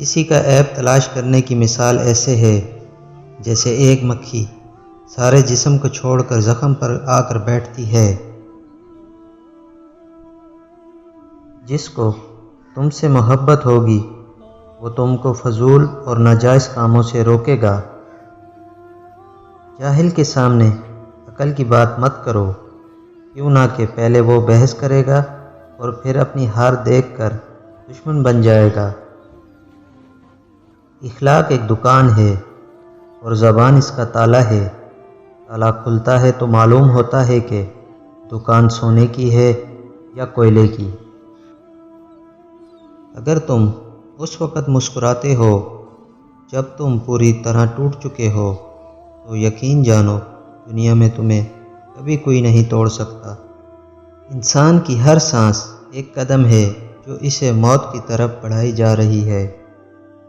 کسی کا عیب تلاش کرنے کی مثال ایسے ہے جیسے ایک مکھی سارے جسم کو چھوڑ کر زخم پر آ کر بیٹھتی ہے۔ جس کو تم سے محبت ہوگی وہ تم کو فضول اور ناجائز کاموں سے روکے گا۔ جاہل کے سامنے عقل کی بات مت کرو، کیوں نہ کہ پہلے وہ بحث کرے گا اور پھر اپنی ہار دیکھ کر دشمن بن جائے گا۔ اخلاق ایک دکان ہے اور زبان اس کا تالا ہے۔ تالا کھلتا ہے تو معلوم ہوتا ہے کہ دکان سونے کی ہے یا کوئلے کی۔ اگر تم اس وقت مسکراتے ہو جب تم پوری طرح ٹوٹ چکے ہو تو یقین جانو دنیا میں تمہیں کبھی کوئی نہیں توڑ سکتا۔ انسان کی ہر سانس ایک قدم ہے جو اسے موت کی طرف بڑھائی جا رہی ہے۔